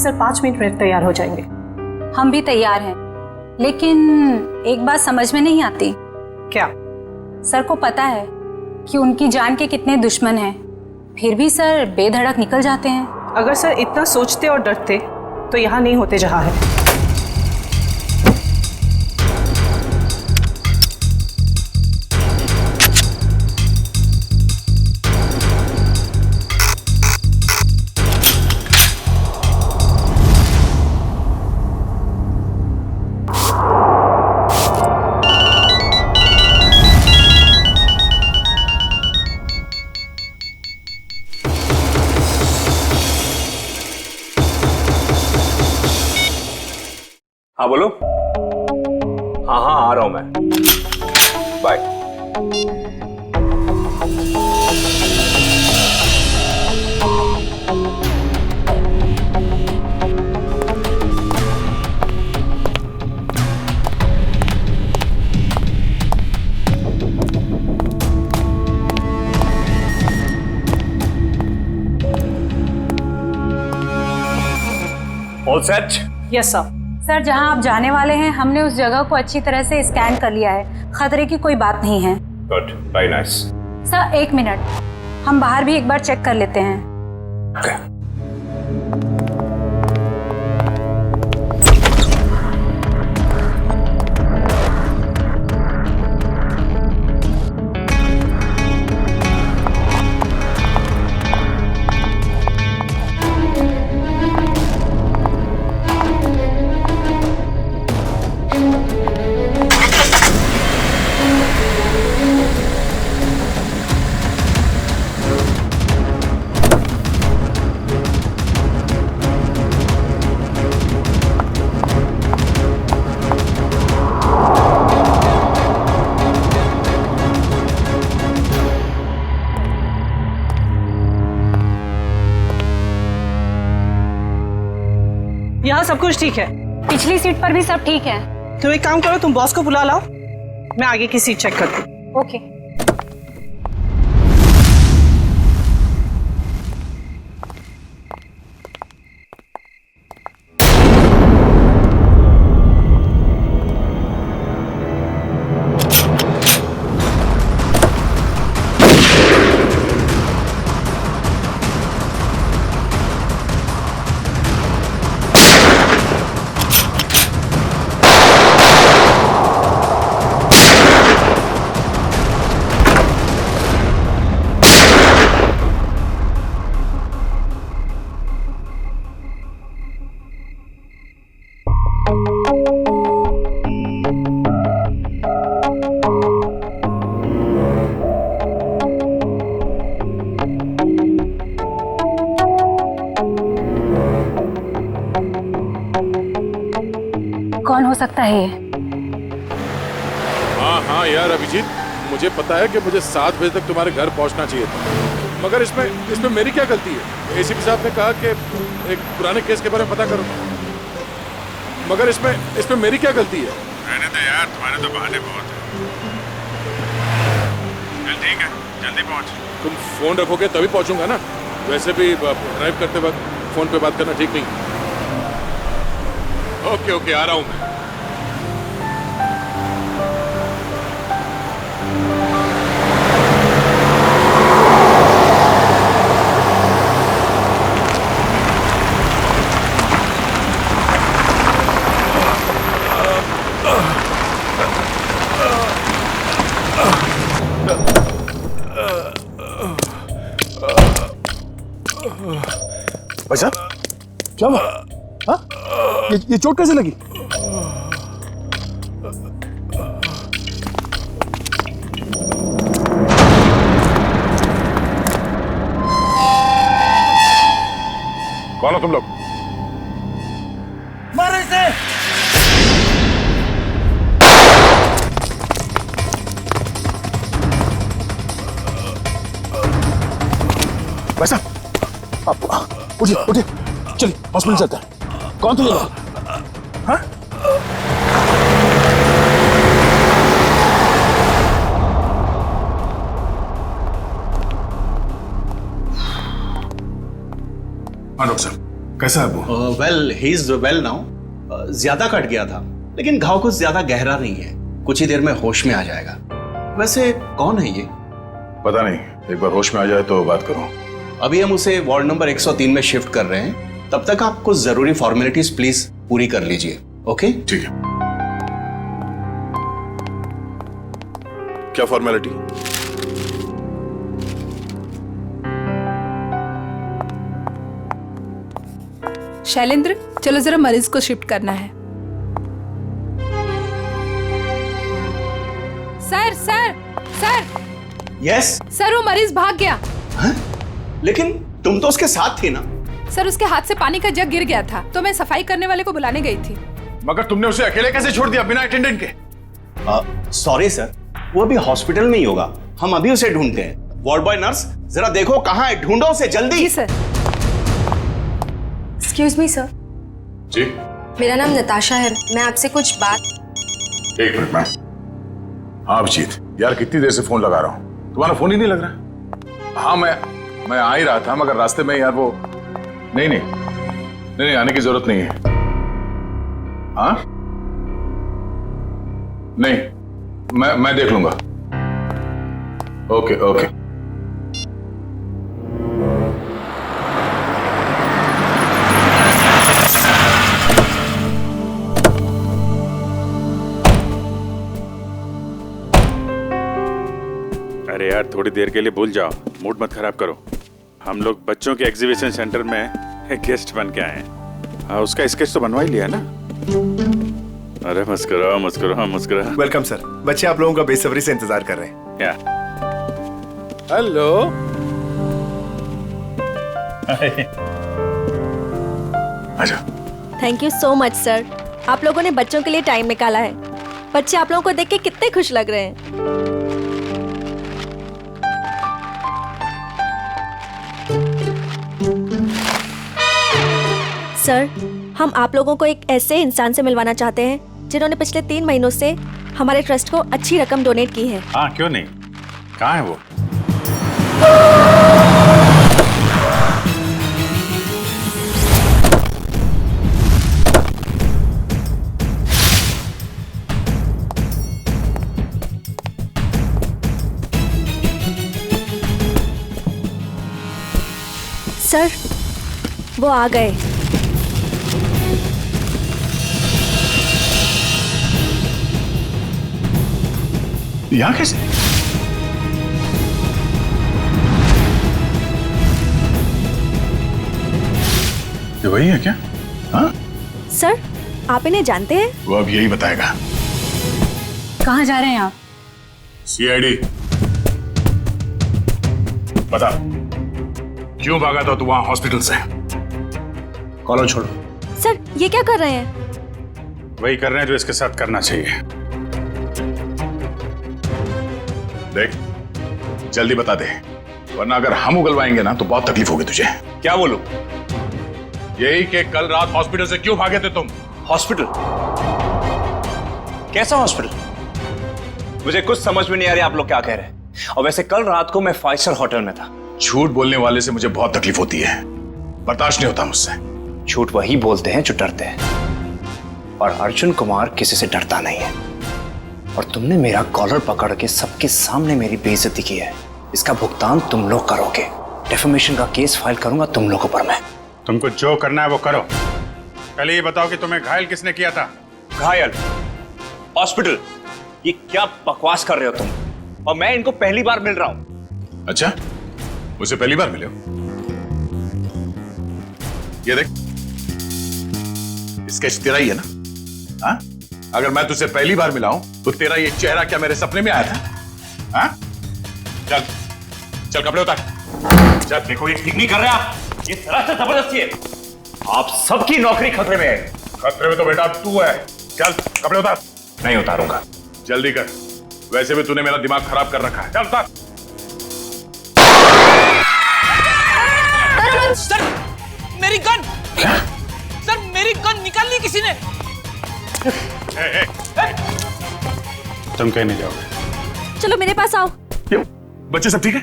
Sir 5 minute में तैयार हो जाएंगे। हम भी तैयार हैं, लेकिन एक बात समझ में नहीं आती। क्या? सर को पता है कि उनकी जान के कितने दुश्मन हैं, फिर भी सर बेधड़क निकल जाते हैं। अगर सर इतना सोचते और डरते तो यहाँ नहीं होते जहाँ है। हाँ बोलो। हाँ हाँ आ रहा हूं मैं, bye. All set? Yes sir. Sir जहां आप जाने वाले हैं हमने उस जगह को अच्छी तरह से स्कैन कर लिया है, खतरे की कोई बात नहीं है। Good, very nice. Sir 1 minute, हम बाहर भी एक बार चेक कर लेते हैं। Okay. यहाँ सब कुछ ठीक है? पिछली सीट पर भी सब ठीक है। तुम एक काम करो, तुम बॉस को बुला लाओ, मैं आगे की सीट चेक करती हूँ। ओके। कौन हो सकता है ये? हाँ हाँ यार अभिजीत, मुझे पता है कि मुझे 7 बजे तक तुम्हारे घर पहुंचना चाहिए था, मगर इसमें मेरी क्या गलती है? एसीपी साहब ने कहा कि एक पुराने केस के बारे में पता करो, मगर इसमें मेरी क्या गलती है? रहने दो यार, तुम्हारे तो बहाने बहुत हैं। चल ठीक है, जल्दी पहुंच। तुम फोन रखोगे तभी पहुंचूंगा ना, वैसे भी ड्राइव करते वक्त फोन पे बात करना ठीक नहीं। ओके ओके, आ रहा हूं मैं। भाई साहब क्या हुआ? हाँ? ये चोट कैसे लगी? कौन हो तुम लोग? मारो इसे! भाई साहब आप उठिए उठिए, चलिए हॉस्पिटल चलते हैं। कौन थे ये लोग? हाँ? हाँ डॉक्टर साहब, कैसा है वो? Well he is well now. ज्यादा कट गया था, लेकिन घाव कुछ ज्यादा गहरा नहीं है, कुछ ही देर में होश में आ जाएगा। वैसे कौन है ये? पता नहीं, एक बार होश में आ जाए तो बात करूं। अभी हम उसे वार्ड नंबर 103 में शिफ्ट कर रहे हैं, तब तक आप कुछ जरूरी फॉर्मेलिटीज प्लीज पूरी कर लीजिए। ओके? ठीक है। क्या फॉर्मेलिटी? शैलेंद्र, चलो जरा मरीज को शिफ्ट करना है। Sir sir sir yes. Sir, वो मरीज भाग गया। लेकिन तुम तो उसके साथ थी ना? सर, उसके हाथ से पानी का जग गिर गया था, तो मैं सफाई करने वाले को बुलाने गई थी। मगर तुमने उसे अकेले कैसे छोड़ दिया बिना अटेंडेंट के? सॉरी सर, वो अभी हॉस्पिटल में ही होगा, हम अभी उसे ढूंढते हैं। वार्ड बॉय नर्स, जरा देखो कहाँ है, ढूंढो उसे जल्दी। जी सर। एक्सक्यूज मी सर, जी। मेरा नाम नताशा है, मैं आपसे कुछ बात। एक मिनट मैम। हाँ अभिजीत, यार कितनी देर से फोन लगा रहा हूँ, तुम्हारा फोन ही नहीं लग रहा। हाँ मैं आ ही रहा था, मगर रास्ते में यार वो नहीं आने की जरूरत नहीं है। हाँ नहीं, मैं देख लूंगा। Okay okay. अरे यार, थोड़ी देर के लिए भूल जाओ, मूड मत खराब करो। हम लोग बच्चों के एग्जीबिशन सेंटर में गेस्ट बन के आए हैं। हाँ, उसका स्केच तो बनवा ही लिया ना? अरे मुस्कुराओ मुस्कुराओ मुस्कुराओ। वेलकम सर, बच्चे आप लोगों का बेसब्री से इंतजार कर रहे हैं। क्या? हेलो। आजा। Thank you so much sir, आप लोगों ने बच्चों के लिए टाइम निकाला है। बच्चे आप लोगों को देख के कितने खुश लग रहे हैं। सर, हम आप लोगों को एक ऐसे इंसान से मिलवाना चाहते हैं जिन्होंने पिछले 3 महीनों से हमारे ट्रस्ट को अच्छी रकम डोनेट की है। हाँ, क्यों नहीं, कहाँ है वो? सर, वो आ गए। यहाँ कैसे? ये वही है क्या? हाँ? सर, आप इन्हें जानते हैं? वो अब यही बताएगा। कहाँ जा रहे हैं आप? सीआईडी। बता, क्यों भागा था तू वहां हॉस्पिटल से? कॉलर छोड़ो। सर, ये क्या कर रहे हैं? वही कर रहे हैं जो इसके साथ करना चाहिए। देख, जल्दी बता दे, वरना अगर हम उगलवाएंगे ना तो बहुत तकलीफ होगी तुझे। क्या बोलूं? यही कि कल रात हॉस्पिटल से क्यों भागे थे तुम? हॉस्पिटल? कैसा हॉस्पिटल? मुझे कुछ समझ में नहीं आ रहा आप लोग क्या कह रहे हैं। और वैसे कल रात को मैं 5 स्टार होटल में था। झूठ बोलने वाले से मुझे बहुत तकलीफ होती है, बर्दाश्त नहीं होता मुझसे। झूठ वही बोलते हैं जो डरते हैं, और अर्जुन कुमार किसी से डरता नहीं है। और तुमने मेरा कॉलर पकड़ के सबके सामने मेरी बेइज्जती की है, इसका भुगतान तुम लोग करोगे। डेफेमेशन का केस फाइल करूंगा तुम लोगों पर मैं। तुमको जो करना है वो करो। पहले ये बताओ कि तुम्हें घायल किसने किया था? घायल? हॉस्पिटल? ये क्या बकवास कर रहे हो तुम? और मैं इनको पहली बार मिल रहा हूं। अच्छा, मुझे पहली बार मिले हो? ये देख, स्केच तेरा ही है ना? हाँ? अगर मैं तुझसे पहली बार मिला हूं तो तेरा ये चेहरा क्या मेरे सपने में आया था? हाँ? चल चल कपड़े उतार। चल, देखो ये ठीक नहीं कर रहे आप, ये सरासर जबरदस्ती है। आप सबकी नौकरी खतरे में है। खतरे में तो बेटा तू है। चल कपड़े उतार। नहीं उतारूंगा। जल्दी कर, वैसे भी तूने मेरा दिमाग खराब कर रखा है। चल उतार। सर, मेरी गन! सर, मेरी गन निकाल ली किसी ने। तुम कहीं नहीं जाओगे। चलो मेरे पास आओ। क्यों? बच्चे सब ठीक है?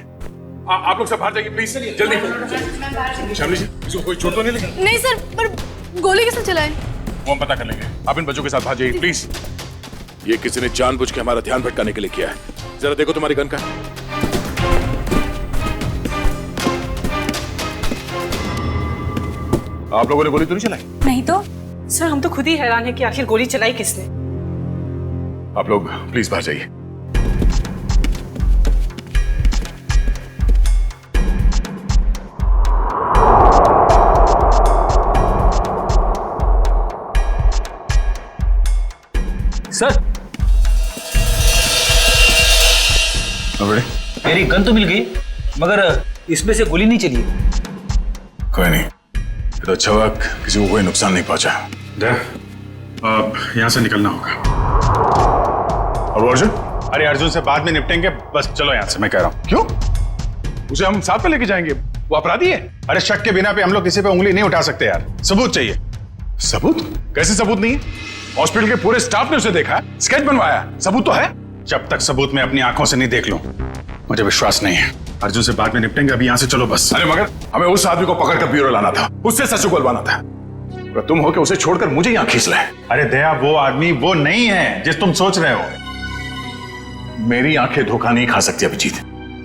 आप लोग सब बाहर जाइए प्लीज, जल्दी। श्यामली जी, इसको कोई चोट तो नहीं लगी? नहीं सर, पर गोली किसने चलाई? वो हम पता कर लेंगे। आप इन बच्चों के साथ बाहर जाइए प्लीज। ये किसी ने जानबूझ के हमारा ध्यान भटकाने के लिए किया है। जरा देखो तुम्हारी गन का। आप लोगों ने गोली तो नहीं चलाई? नहीं तो। सर हम तो खुद ही हैरान है कि आखिर गोली चलाई किसने। आप लोग प्लीज बाहर जाइए। सर मेरी गन तो मिल गई, मगर इसमें से गोली नहीं चली। कोई नहीं, ये तो अच्छा हुआ किसी को कोई नुकसान नहीं पहुंचा। अब यहाँ से निकलना होगा। और अर्जुन? अरे अर्जुन से बाद में निपटेंगे, बस चलो यहाँ से, मैं कह रहा हूँ। क्यों? उसे हम साथ में लेके जाएंगे, वो अपराधी है। अरे शक के बिना पे हम लोग किसी पे उंगली नहीं उठा सकते यार, सबूत चाहिए। सबूत? कैसे सबूत नहीं है? हॉस्पिटल के पूरे स्टाफ ने उसे देखा, स्केच बनवाया, सबूत तो है। जब तक सबूत मैं अपनी आंखों से नहीं देख लूं, मुझे विश्वास नहीं है। अर्जुन से बाद में निपटेंगे, अभी यहाँ से चलो बस। अरे मगर हमें उस आदमी को पकड़कर ब्यूरो लाना था, उससे सच उगलवाना था। तो तुम हो के उसे छोड़कर मुझे यहाँ खींच लाए। अरे दया, वो आदमी वो नहीं है जिस तुम सोच रहे हो। मेरी आंखें धोखा नहीं खा सकती अभिजीत।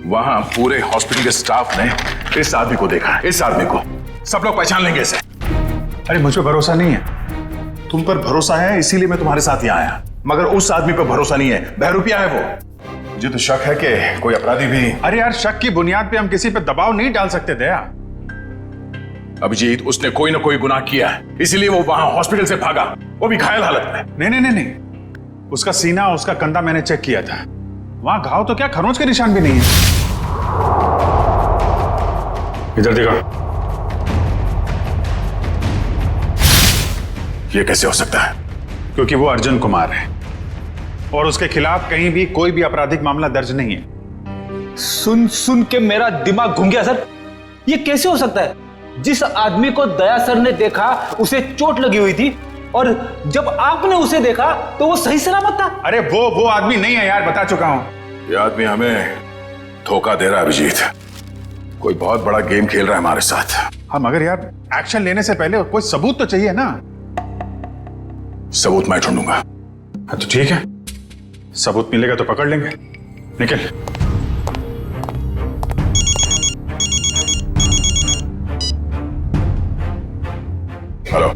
वहां पूरे हॉस्पिटल के स्टाफ ने इस आदमी को देखा, इस आदमी को सब लोग पहचान लेंगे इसे। अरे मुझ पर भरोसा नहीं है। तुम पर भरोसा है इसीलिए मैं तुम्हारे साथ यहाँ आया, मगर उस आदमी पर भरोसा नहीं है, बहरूपिया है वो। मुझे तो शक है कि कोई अपराधी भी। अरे यार, शक की बुनियाद पे हम किसी पे दबाव नहीं डाल सकते दया। अभिजीत, उसने कोई ना कोई गुनाह किया है, इसीलिए वो वहां हॉस्पिटल से भागा, वो भी घायल हालत में। नहीं नहीं नहीं नहीं, उसका सीना, उसका कंधा मैंने चेक किया था, वहां घाव तो क्या खरोंच के निशान भी नहीं है। इधर देखो। ये कैसे हो सकता है? क्योंकि वो अर्जुन कुमार है और उसके खिलाफ कहीं भी कोई भी आपराधिक मामला दर्ज नहीं है। सुन सुन के मेरा दिमाग घूम गया सर। ये कैसे हो सकता है? जिस आदमी को दया सर ने देखा उसे चोट लगी हुई थी, और जब आपने उसे देखा तो वो सही सलामत था। अरे वो आदमी नहीं है यार, बता चुका हूं। ये आदमी हमें धोखा दे रहा है अभिजीत, कोई बहुत बड़ा गेम खेल रहा है हमारे साथ। हाँ, मगर यार एक्शन लेने से पहले कोई सबूत तो चाहिए ना। सबूत मैं ढूंढूंगा। हाँ तो ठीक है, सबूत मिलेगा तो पकड़ लेंगे। निकल। हेलो।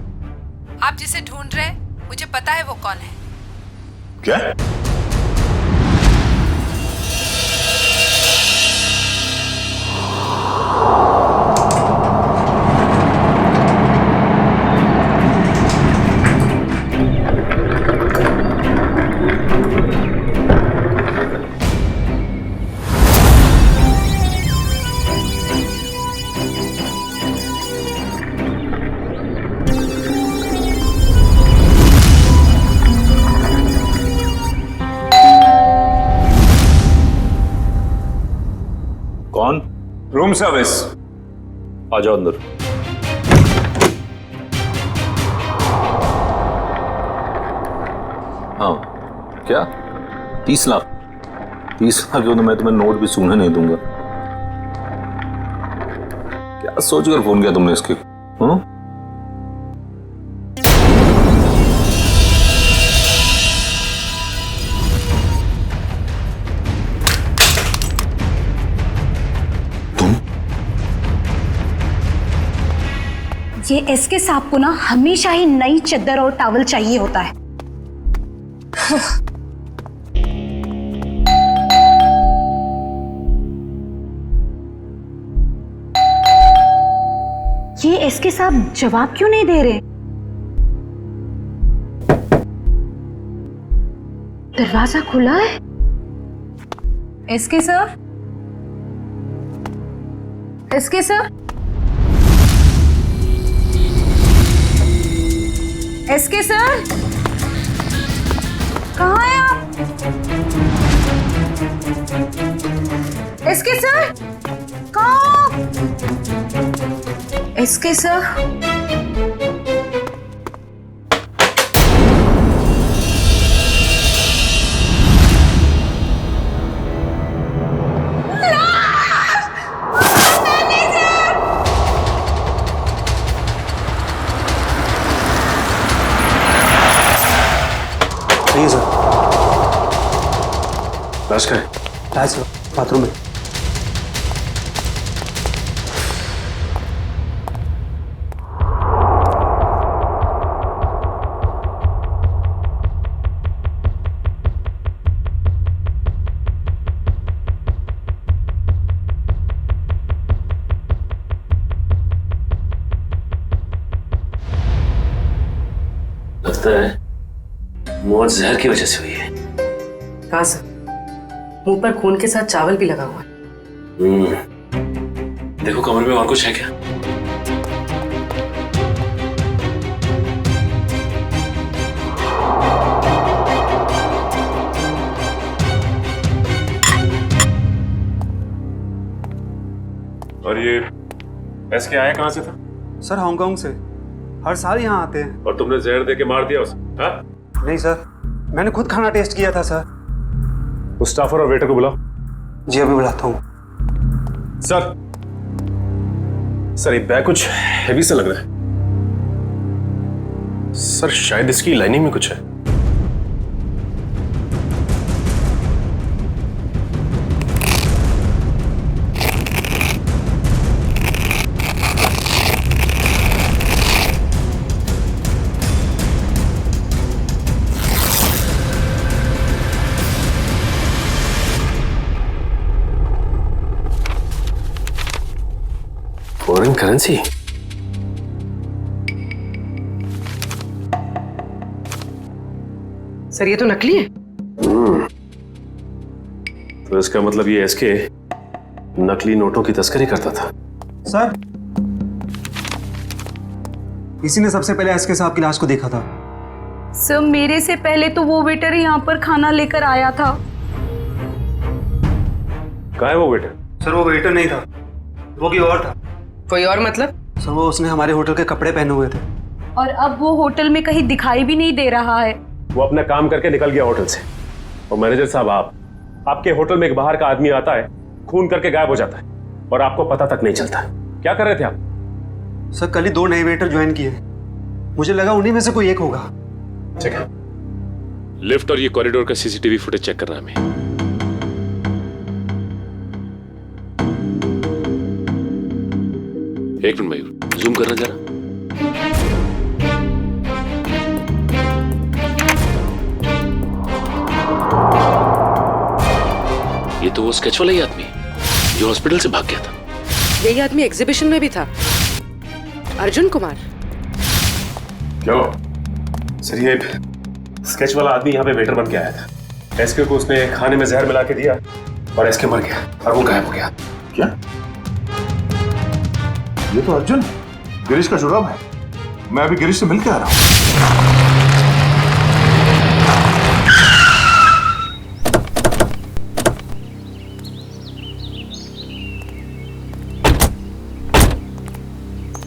आप जिसे ढूंढ रहे हैं, मुझे पता है वो कौन है। क्या? कौन? Room service. आ जाओ अंदर। हाँ क्या? 30 लाख? 30 लाख क्यों? तो मैं तुम्हें नोट भी सूंघने नहीं दूंगा। क्या सोचकर फोन किया तुमने इसके? हाँ? ये एसके साहब को ना हमेशा ही नई चद्दर और टॉवल चाहिए होता है। ये एसके साहब जवाब क्यों नहीं दे रहे? दरवाजा खुला है। SK sir, SK sir, SK sir, कहाँ हैं आप? एसके सर, कहाँ? एसके सर, लाश का है? लाश बाथरूम में। लगता है मौत जहर की वजह से हुई है। हाँ सर, मुंह पर खून के साथ चावल भी लगा हुआ है। देखो कमरे में और कुछ है क्या? और ये एसके आया कहां से था? सर हांगकांग से, हर साल यहाँ आते हैं। और तुमने जहर दे के मार दिया उसे? हाँ? नहीं सर, मैंने खुद खाना टेस्ट किया था सर। उस स्टाफर और वेटर को बुलाओ। जी अभी बुलाता हूँ। सर सर ये बैग कुछ हेवी सा लग रहा है। सर शायद इसकी लाइनिंग में कुछ है। Foreign currency? सर ये तो नकली है। तो इसका मतलब ये एसके नकली नोटों की तस्करी करता था। सर इसी ने सबसे पहले एसके साहब की लाश को देखा था। सर मेरे से पहले तो वो वेटर यहाँ पर खाना लेकर आया था। कहाँ है वो वेटर? सर वो वेटर नहीं था, वो कोई और था। कोई और मतलब? सर वो उसने हमारे होटल के कपड़े पहने हुए थे। और अब वो होटल में कहीं दिखाई भी नहीं दे रहा है। वो अपना काम करके निकल गया होटल से। और मैनेजर साहब आपके होटल में एक बाहर का आदमी आता है, खून करके गायब हो जाता है और आपको पता तक नहीं चलता। क्या कर रहे थे आप? सर कल ही 2 नए वेटर ज्वाइन किए, मुझे लगा उन्हीं में से कोई एक होगा। ठीक है, लिफ्ट और ये कॉरिडोर का सीसीटीवी फुटेज चेक करना हमें। एक मिनट मयूर, जूम करना जरा। ये तो वो स्केच वाला ही आदमी जो हॉस्पिटल से भाग गया था। यही आदमी एग्जीबिशन में भी था, अर्जुन कुमार। क्या हुआ? सर ये स्केच वाला आदमी यहाँ पे वेटर बन के आया था। एसके को उसने खाने में जहर मिला के दिया और एसके मर गया और वो गायब हो गया। क्या? ये तो अर्जुन गिरीश का जुड़ाव है। मैं अभी गिरीश से मिल के आ रहा हूं।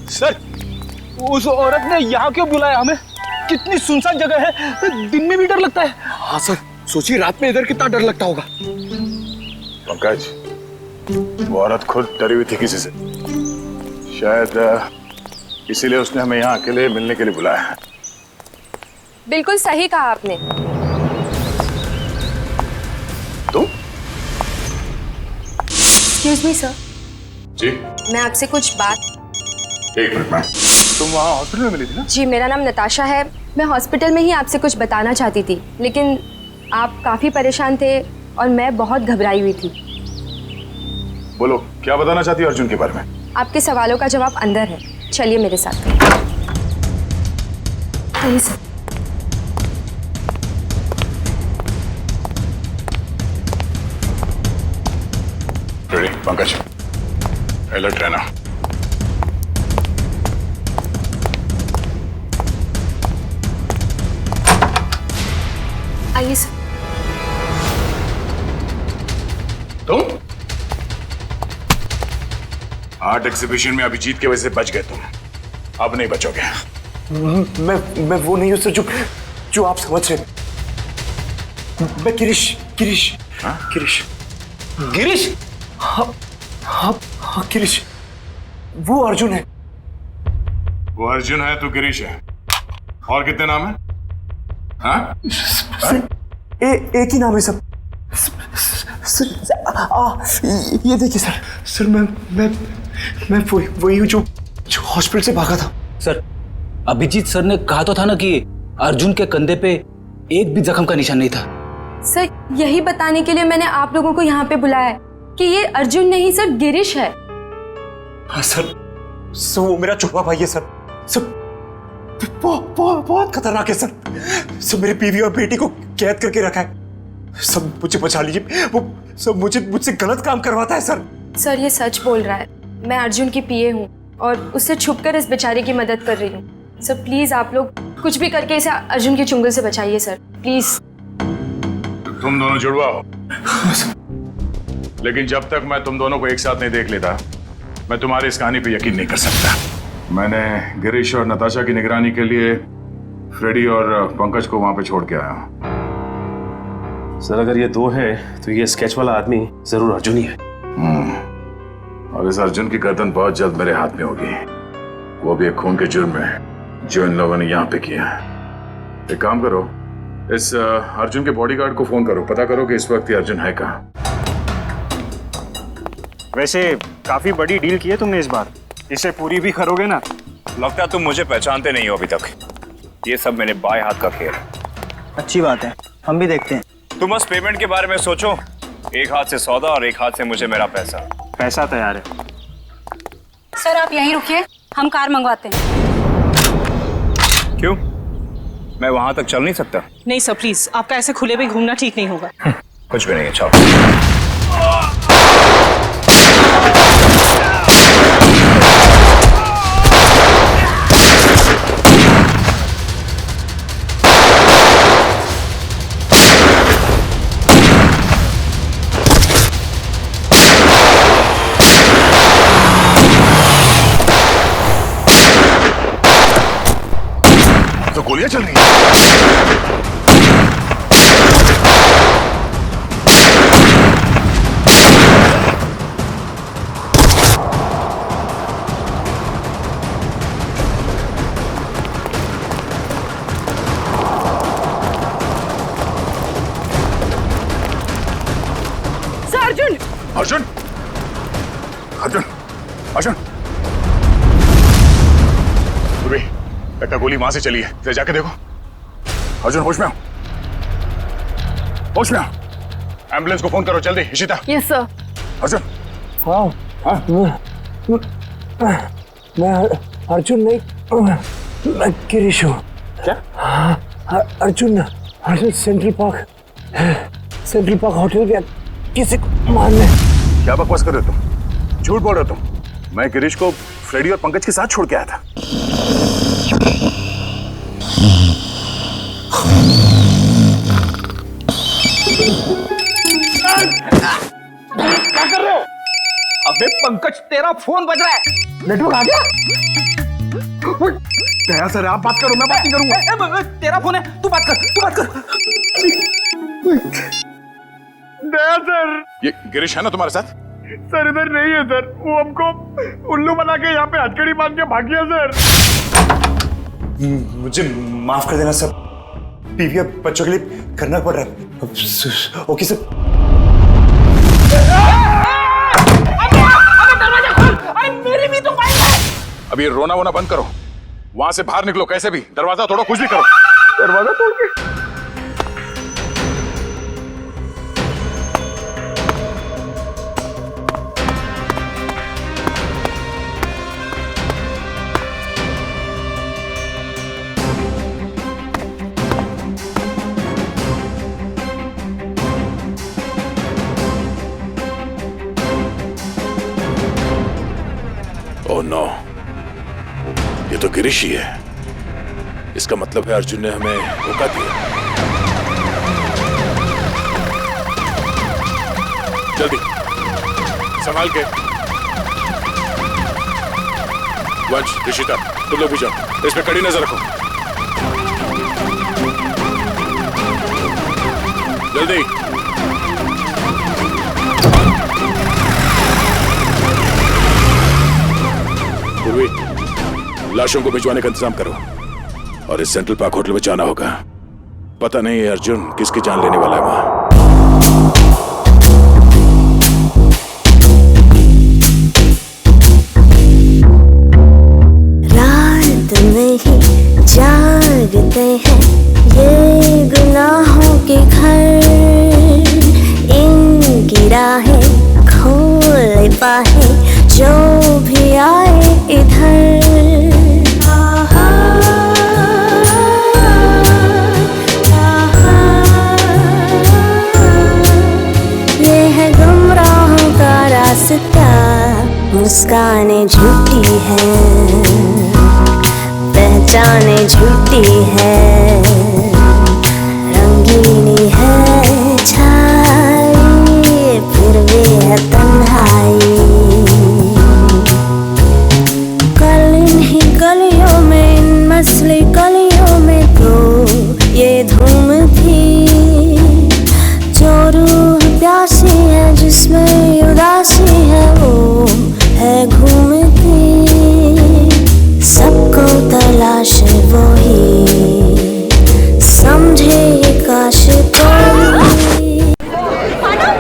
सर उस औरत ने यहाँ क्यों बुलाया हमें? कितनी सुनसान जगह है, दिन में भी डर लगता है। हाँ सर, सोचिए रात में इधर कितना डर लगता होगा। पंकज, वो औरत खुद डरी हुई थी किसी से, शायद इसीलिए उसने हमें यहाँ अकेले मिलने के लिए बुलाया है। बिल्कुल सही कहा आपने। तुम? एक्सक्यूज मी सर, जी मैं आपसे कुछ बात। एक मिनट में। तुम वहाँ हॉस्पिटल में मिली थी ना? जी मेरा नाम नताशा है। मैं हॉस्पिटल में ही आपसे कुछ बताना चाहती थी, लेकिन आप काफ़ी परेशान थे और मैं बहुत घबराई हुई थी। बोलो, क्या बताना चाहती हो अर्जुन के बारे में? आपके सवालों का जवाब अंदर है, चलिए मेरे साथ। आइए सर। रेडी पंकज, अलर्ट रहना। आइए सर। तुम आर्ट एग्जीबिशन में अभिजीत की वजह से बच गए तुम, अब नहीं बचोगे। मैं वो नहीं हूं सर जो आप समझ रहे। मैं गिरीश। हाँ? गिरीश? हाँ गिरीश, वो अर्जुन है। वो अर्जुन है, तू गिरीश है। और कितने नाम है? हाँ? एक ही नाम है सब। ये देखिए सर। सर मैं वही हूँ जो हॉस्पिटल से भागा था। सर, अभिजीत सर ने कहा तो था ना कि अर्जुन के कंधे पे एक भी जख्म का निशान नहीं था। सर यही बताने के लिए मैंने आप लोगों को यहाँ पे बुलाया है कि ये अर्जुन नहीं सर, गिरीश है। हाँ सर, वो मेरा छुपा भाई है सर। बहुत खतरनाक है सर। मेरी बीवी और बेटी को कैद करके रखा है। सब मुझे बचा लीजिए, वो सब मुझसे गलत काम करवाता है सर। सर ये सच बोल रहा है। मैं अर्जुन की पीए हूँ और उससे छुपकर इस बेचारे की मदद कर रही हूँ। सर प्लीज आप लोग कुछ भी करके इसे अर्जुन के चुंगल से बचाइए सर, प्लीज। तुम दोनों जुड़वा हो, लेकिन जब तक मैं तुम दोनों को एक साथ नहीं देख लेता, मैं तुम्हारी इस कहानी पे यकीन नहीं कर सकता। मैंने गिरीश और नताशा की निगरानी के लिए फ्रेडी और पंकज को वहां पे छोड़ के आया हूं। सर अगर ये दो हैं तो ये स्केच वाला आदमी जरूर अर्जुन ही है। और इस अर्जुन की गर्दन बहुत जल्द मेरे हाथ में होगी, वो भी एक खून के जुर्म में जो इन लोगों ने यहाँ पे किया। एक काम करो, इस अर्जुन के बॉडीगार्ड को फोन करो, पता करो कि इस वक्त ये अर्जुन है कहाँ। वैसे काफी बड़ी डील की है तुमने इस बार, इसे पूरी भी करोगे ना? लगता है तुम मुझे पहचानते नहीं हो अभी तक। ये सब मेरे बाएं हाथ का खेल। अच्छी बात है, हम भी देखते हैं। तुम बस पेमेंट के बारे में सोचो, एक हाथ से सौदा और एक हाथ से मुझे मेरा पैसा। पैसा तैयार है। सर आप यहीं रुकिए, हम कार मंगवाते हैं। क्यों, मैं वहां तक चल नहीं सकता? नहीं सर प्लीज, आपका ऐसे खुले में घूमना ठीक नहीं होगा। कुछ भी नहीं है, चलो। तो गोलियां चल रही हैं। सर अर्जुन! अर्जुन! अर्जुन! अर्जुन! एक गोली वहां से चली है, जरा जाके देखो। अर्जुन होश में आओ, होश में आओ। एम्बुलेंस को फोन करो जल्दी। इशिता। Yes sir. अर्जुन। मैं अर्जुन नहीं, मैं गिरीश हूँ। क्या? अर्जुन सेंट्रल पार्क होटल गया किसी को मारने। क्या बकवास कर रहे हो तुम? झूठ बोल रहे हो तुम। मैं गिरीश को फ्रेडी और पंकज के साथ छोड़ के आया था। क्या कर रहे हो? अबे पंकज, तेरा फोन बज रहा है। नेटवर्क आ गया? दया सर आप बात करो, मैं बात नहीं करूंगा। तेरा फोन है, तू बात कर। दया सर। ये गिरीश है ना तुम्हारे साथ? सर इधर नहीं है सर, वो हमको उल्लू बना के यहाँ पे हथकड़ी बांध के भाग गया सर। मुझे माफ कर देना सर, बीवी और बच्चों के लिए करना पड़ रहा है। Okay sir. मेरी भी तो बाइक है। अब ये रोना वोना बंद करो, वहां से बाहर निकलो, कैसे भी दरवाजा तोड़ो, कुछ भी करो। दरवाजा तोड़ के? ओह नो, ये तो गिरीश ही है। इसका मतलब है अर्जुन ने हमें धोखा दिया। जल्दी संभाल के। वंश, ऋषिता, तुम लोग भी जाओ, इस पे कड़ी नजर रखो। जल्दी। पूर्वी, लाशों को भिजवाने का इंतजाम करो और इस सेंट्रल पार्क होटल में जाना होगा। पता नहीं है अर्जुन किसकी जान लेने वाला है वहां। निभाए जो भी आए इधर। आहा, ये है गुमराहों का रास्ता, मुस्कानें झूठी हैं, पहचाने झूठी है, रंगीनी है छाई फिर भी है तन्हाई। कल इन्हीं गलियों में, इन मसले गलियों में तो ये धूम थी, जो रूह प्यासी है जिसमें उदासी है वो है घूमती। सबको तलाश वो ही समझे ये काश कोई। मानव,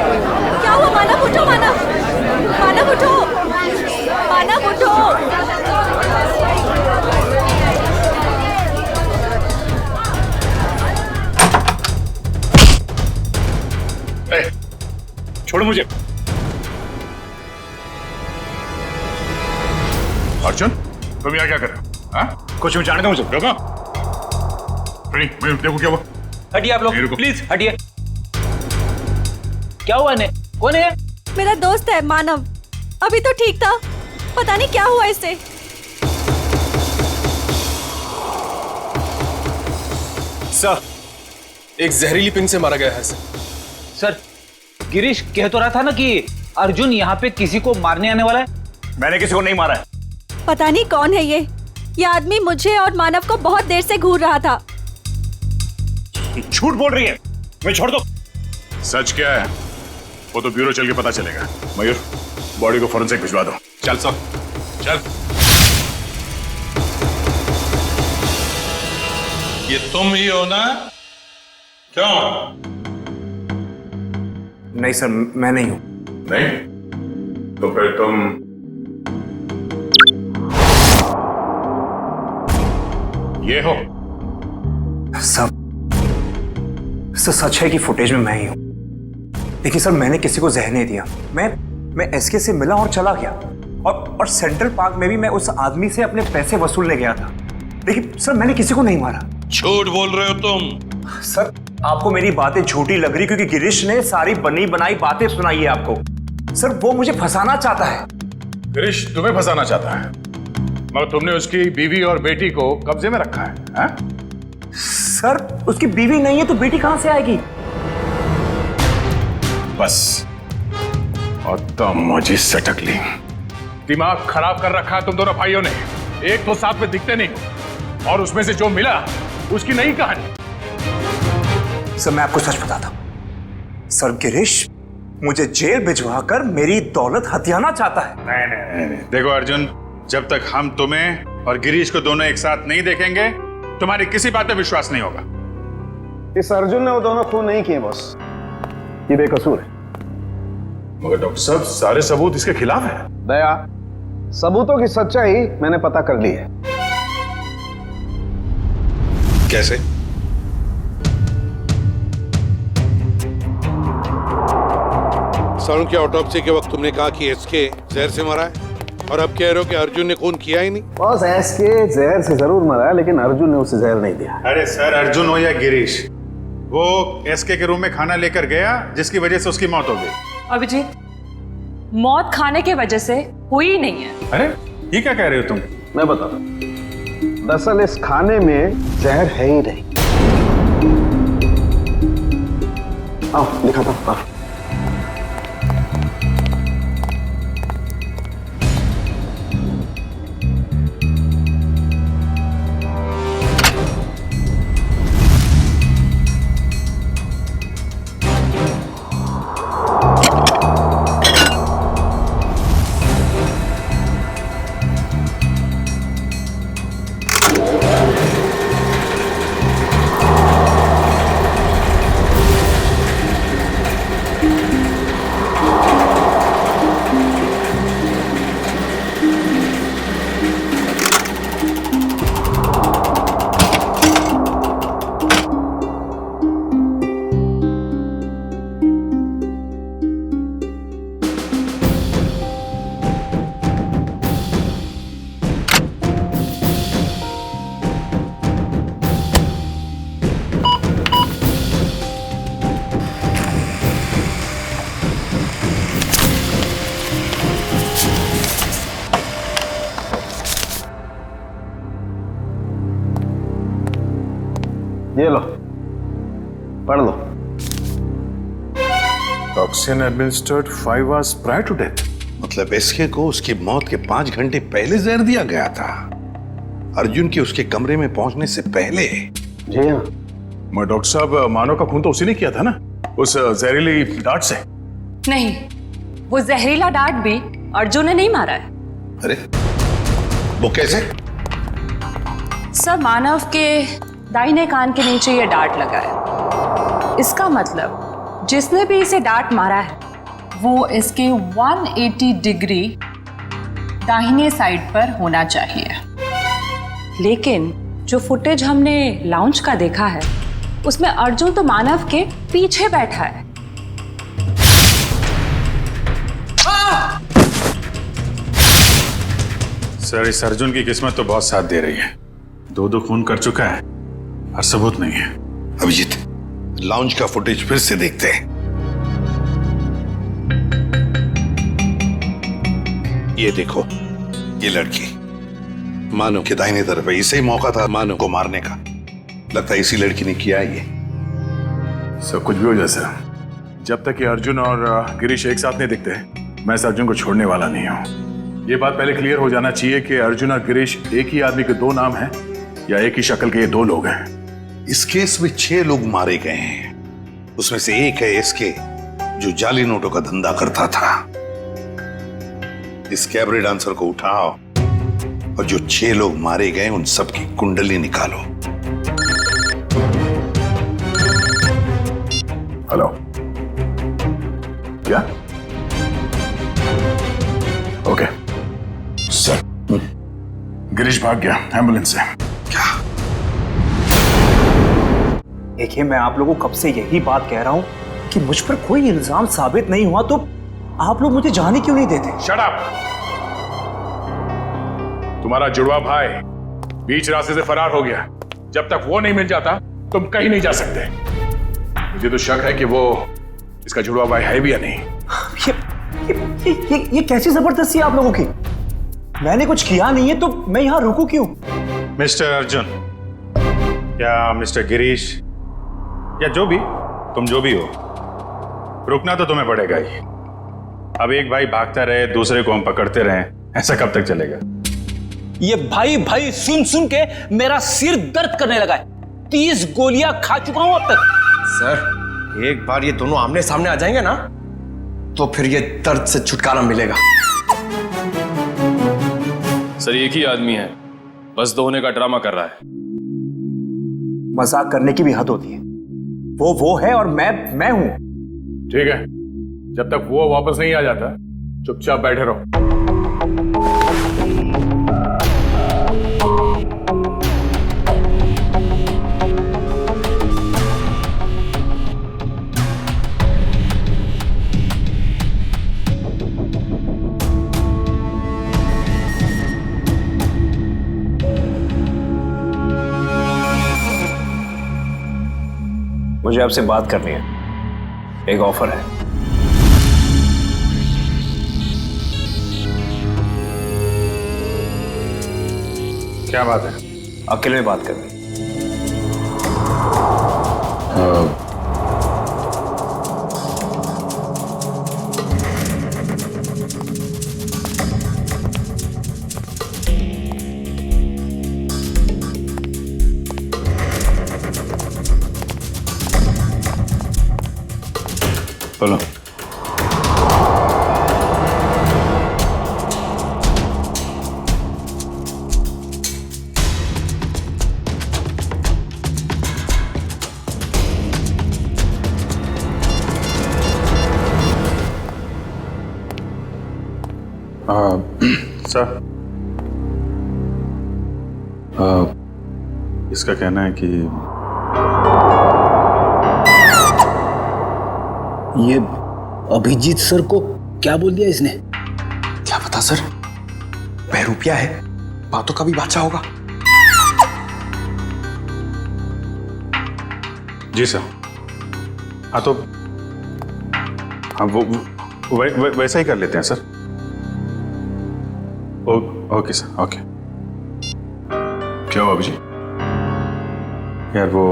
क्या हुआ मानव? उठो मानव, मानव उठो, मानव उठो। छोड़ो मुझे। अर्जुन, तुम यहाँ क्या कर रहे हो? हाँ? कुछ भी जानते हो मुझे? रुको। देखो क्या हुआ? हटिए आप लोग, प्लीज हटिए। क्या हुआ इन्हें? कौन है? मेरा दोस्त है मानव, अभी तो ठीक था, पता नहीं क्या हुआ इसे। सर, एक जहरीली पिन से मारा गया है सर, गिरीश कह तो रहा था ना कि अर्जुन यहाँ पे किसी को मारने आने वाला है। मैंने किसी को नहीं मारा है। पता नहीं कौन है ये आदमी मुझे और मानव को बहुत देर से घूर रहा था। झूठ बोल रही है, मैं छोड़ दो। सच क्या है वो तो ब्यूरो चल के पता चलेगा। मयूर, बॉडी को फॉरेंसिक भिजवा दो। चल सब, चल। ये तुम ही हो ना? क्यों? नहीं सर, मैं नहीं हूं। नहीं? तो फिर तुम ये हो? सब सच है कि फुटेज में मैं ही हूं। देखिए सर, मैंने किसी को जहर नहीं दिया। मैं एसके से मिला और चला गया, और सेंट्रल पार्क में भी मैं उस आदमी से अपने पैसे वसूलने गया था। देखिए सर, मैंने किसी को नहीं मारा। झूठ बोल रहे हो तुम। सर, आपको मेरी बातें झूठी लग रही क्योंकि गिरीश ने सारी बनी बनाई बातें सुनाई है आपको। सर, वो मुझे फंसाना चाहता है। गिरीश तुम्हें फंसाना चाहता है, मगर तुमने उसकी बीवी और बेटी को कब्जे में रखा है, हा? सर, उसकी बीवी नहीं है तो बेटी कहां से आएगी? बस, और तुम मुझे सटक ली। दिमाग खराब कर रखा है तुम दोनों भाइयों ने। एक तो साथ में दिखते नहीं, और उसमें से जो मिला उसकी नई कहानी। सर, मैं आपको सच बताता हूं। सर, गिरीश मुझे जेल भिजवाकर मेरी दौलत हथियाना चाहता है। नहीं। देखो अर्जुन, जब तक हम तुम्हें और गिरीश को दोनों एक साथ नहीं देखेंगे, तुम्हारी किसी बात पे विश्वास नहीं होगा। इस अर्जुन ने वो दोनों खून नहीं किए बॉस, ये बेकसूर है। मगर डॉक्टर साहब, सारे सबूत इसके खिलाफ है। दया, सबूतों की सच्चाई मैंने पता कर ली है। कैसे? सारुण की ऑटोप्सी के वक्त तुमने कहा कि एसके जहर से मरा है, और अब कह रहे हो कि अर्जुन ने खून किया ही नहीं। बॉस, एसके जहर से जरूर मरा है, लेकिन अर्जुन ने उसे जहर नहीं दिया। अरे सर, अर्जुन हो या गिरीश, वो एसके के रूम में खाना लेकर गया जिसकी वजह से उसकी मौत हो गई। अभिजीत, मौत खाने के वजह से हुई ही नहीं है। अरे ये क्या कह रहे हो तुम? मैं बताता हूं, दरअसल इस खाने में जहर है ही नहीं। आओ दिखाता हूं। Toxin administered 5 hours prior to death। मतलब एसके को उसकी मौत के 5 घंटे पहले जहर दिया गया था, अर्जुन के उसके कमरे में पहुंचने से पहले। जी हाँ। मगर डॉक्टर साहब, मानव का खून तो उसी ने किया था ना, उस जहरीली डांट से। नहीं, वो जहरीला डांट भी अर्जुन ने नहीं मारा है। अरे वो कैसे? सर, मानव के दाहिने कान के नीचे ये डांट लगा है। इसका मतलब जिसने भी इसे डांट मारा है वो इसके 180 डिग्री दाहिने साइड पर होना चाहिए। लेकिन जो फुटेज हमने लाउंज का देखा है उसमें अर्जुन तो मानव के पीछे बैठा है। सर, इस अर्जुन की किस्मत तो बहुत साथ दे रही है। 2 खून कर चुका है और सबूत नहीं है। अभिजीत, लाउंज का फुटेज फिर से देखते हैं। ये देखो, ये लड़की मानव के दाहिने तरफ है। इसे ही मौका था मानव को मारने का। लगता है इसी लड़की ने किया ये। सब कुछ भी हो जाए सर, जब तक ये अर्जुन और गिरीश एक साथ नहीं दिखते मैं इस अर्जुन को छोड़ने वाला नहीं हूं। ये बात पहले क्लियर हो जाना चाहिए कि अर्जुन और गिरीश एक ही आदमी के 2 नाम हैं या एक ही शक्ल के ये 2 लोग हैं। इस केस में 6 लोग मारे गए हैं। उसमें से एक है एसके, जो जाली नोटों का धंधा करता था। इस कैबरे डांसर को उठाओ और जो 6 लोग मारे गए उन सबकी कुंडली निकालो। हेलो, क्या? ओके सर, गिरीश भाग गया एम्बुलेंस से। देखिए, मैं आप लोगों को कब से यही बात कह रहा हूं कि मुझ पर कोई इल्जाम साबित नहीं हुआ तो आप लोग मुझे जाने क्यों नहीं देते? Shut up! तुम्हारा जुड़वा भाई बीच रास्ते से फरार हो गया। जब तक वो नहीं मिल जाता तुम कहीं नहीं जा सकते। मुझे तो शक है कि वो इसका जुड़वा भाई है भी या नहीं। ये कैसी जबरदस्ती है आप लोगों की? मैंने कुछ किया नहीं है तो मैं यहां रुकूं क्यों? मिस्टर अर्जुन या मिस्टर गिरीश या जो भी, तुम जो भी हो, रुकना तो तुम्हें पड़ेगा ही। अब एक भाई भागता रहे, दूसरे को हम पकड़ते रहे, ऐसा कब तक चलेगा? ये भाई भाई सुन सुन के मेरा सिर दर्द करने लगा है। 30 गोलियां खा चुका हूं अब तक। सर, एक बार ये दोनों आमने सामने आ जाएंगे ना तो फिर ये दर्द से छुटकारा मिलेगा। सर, एक ही आदमी है, बस 2 होने का ड्रामा कर रहा है। मजाक करने की भी हद होती है। वो है और मैं हूं। ठीक है, जब तक वो वापस नहीं आ जाता चुपचाप बैठे रहो। मुझे आपसे बात करनी है। एक ऑफर है। क्या बात है? अकेले में बात करनी। बोलो। सर, इसका कहना है कि ये अभिजीत सर को क्या बोल दिया इसने? क्या पता सर, बहरूपिया है, बातों का भी बादशाह होगा। जी सर। हाँ तो हाँ वो वैसा ही कर लेते हैं सर। Okay sir, okay. क्या हुआ अभिजीत? यार वो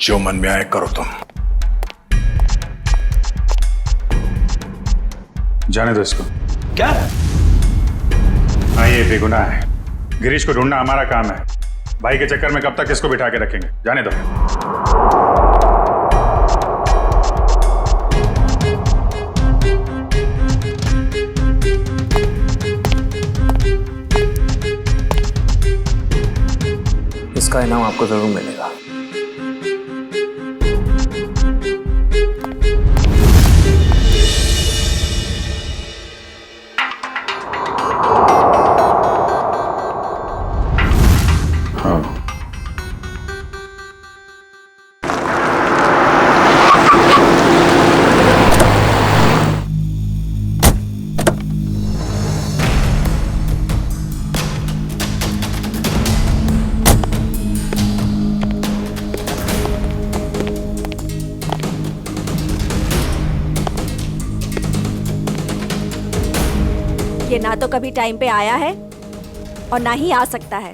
जो मन में आए करो तुम। जाने दो इसको। क्या? हाँ, ये बेगुनाह है। गिरीश को ढूंढना हमारा काम है। भाई के चक्कर में कब तक इसको बिठा के रखेंगे? जाने दो। इसका इनाम आपको जरूर मिलेगा। ये ना तो कभी टाइम पे आया है और ना ही आ सकता है।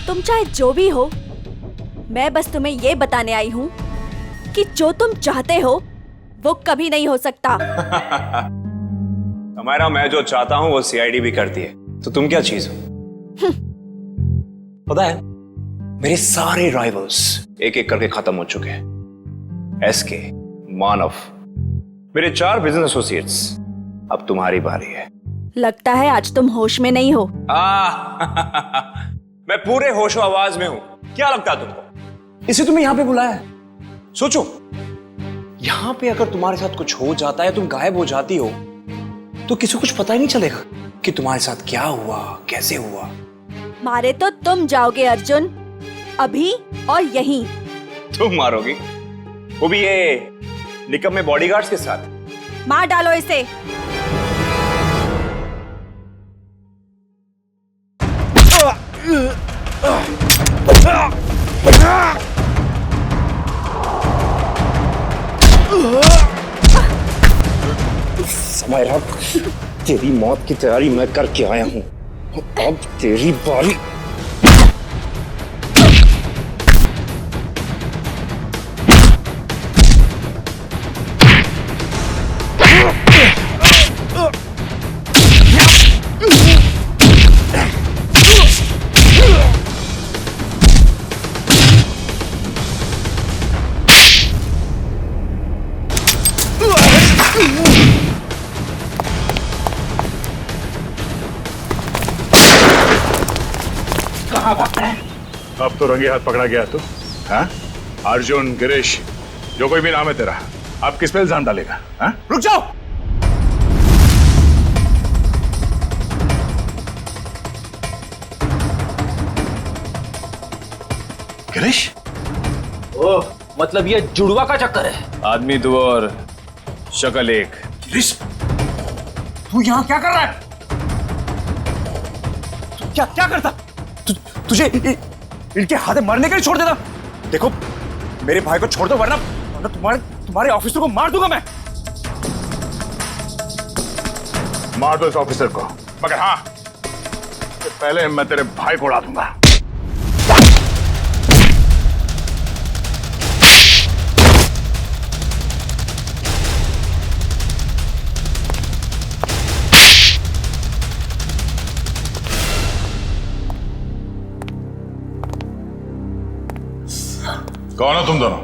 तुम चाहे जो भी हो, मैं बस तुम्हें ये बताने आई हूँ कि जो तुम चाहते हो वो कभी नहीं हो सकता। हमारा मैं जो चाहता हूं वो सीआईडी भी करती है, तो तुम क्या चीज हो? पता है, मेरे सारे राइवल्स एक एक करके खत्म हो चुके हैं। एसके, मानव, मेरे 4 बिजनेस एसोसिएट्स। अब तुम्हारी बारी है। लगता है आज तुम होश में नहीं हो। मैं पूरे होशो आवाज में हूं। क्या लगता है तुमको? इसे तुम्हें यहां पे बुलाया है। सोचो, यहां पे अगर तुम्हारे साथ कुछ हो जाता है, तुम गायब हो जाती हो, तो किसी को कुछ पता ही नहीं चलेगा कि तुम्हारे साथ क्या हुआ, कैसे हुआ। मारे तो तुम जाओगे अर्जुन, अभी और यहीं। तुम मारोगी? वो भी ये निकम्मे बॉडीगार्ड्स के साथ? मार डालो इसे। समय रख, तेरी मौत की तैयारी मैं करके आया हूं। अब तेरी बारी। अब तो रंगे हाथ पकड़ा गया तू। हाँ? अर्जुन, गिरीश, जो कोई भी नाम है तेरा, आप किस पे इल्जाम डालेगा? हाँ? रुक जाओ। गिरीश? ओह, मतलब ये जुड़वा का चक्कर है। आदमी दो और शक्ल एक। गिरीश, तू यहां क्या कर रहा है? तू क्या करता? तुझे इनके हाथे मरने के लिए छोड़ देता? देखो, मेरे भाई को छोड़ दो, वरना तुम्हारे ऑफिसर को मार दूंगा मैं। मार दो इस ऑफिसर को, मगर हाँ, पहले मैं तेरे भाई को उड़ा दूंगा। कौन हो तुम दोनों?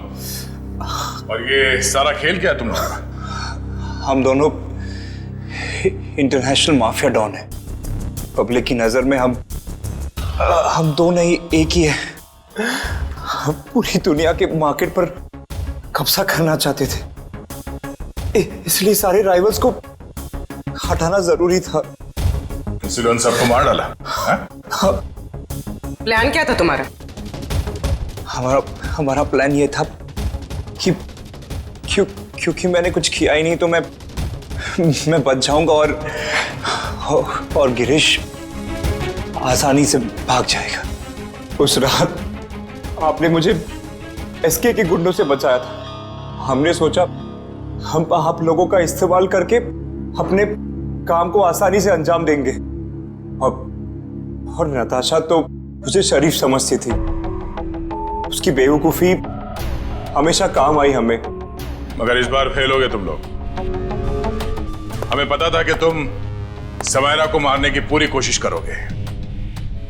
और ये सारा खेल क्या है तुम लोगों का? हम दोनों इंटरनेशनल माफिया डॉन हैं। पब्लिक की नजर में हम दो नहीं, एक ही है। हम पूरी दुनिया के मार्केट पर कब्जा करना चाहते थे, इसलिए सारे राइवल्स को हटाना जरूरी था। इसलिए उन सबको मार डाला? प्लान क्या था तुम्हारा? हमारा प्लान ये था कि क्योंकि मैंने कुछ किया ही नहीं, तो मैं बच जाऊंगा और गिरीश आसानी से भाग जाएगा। उस रात आपने मुझे एसके के गुंडों से बचाया था। हमने सोचा हम आप लोगों का इस्तेमाल करके अपने काम को आसानी से अंजाम देंगे। और नताशा तो मुझे शरीफ समझती थी, उसकी बेवकूफी हमेशा काम आई हमें। मगर इस बार फेल हो गए तुम लोग। हमें पता था कि तुम समायरा को मारने की पूरी कोशिश करोगे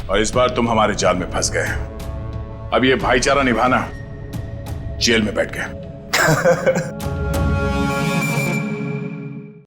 और इस बार तुम हमारे जाल में फंस गए। अब ये भाईचारा निभाना जेल में बैठ गए।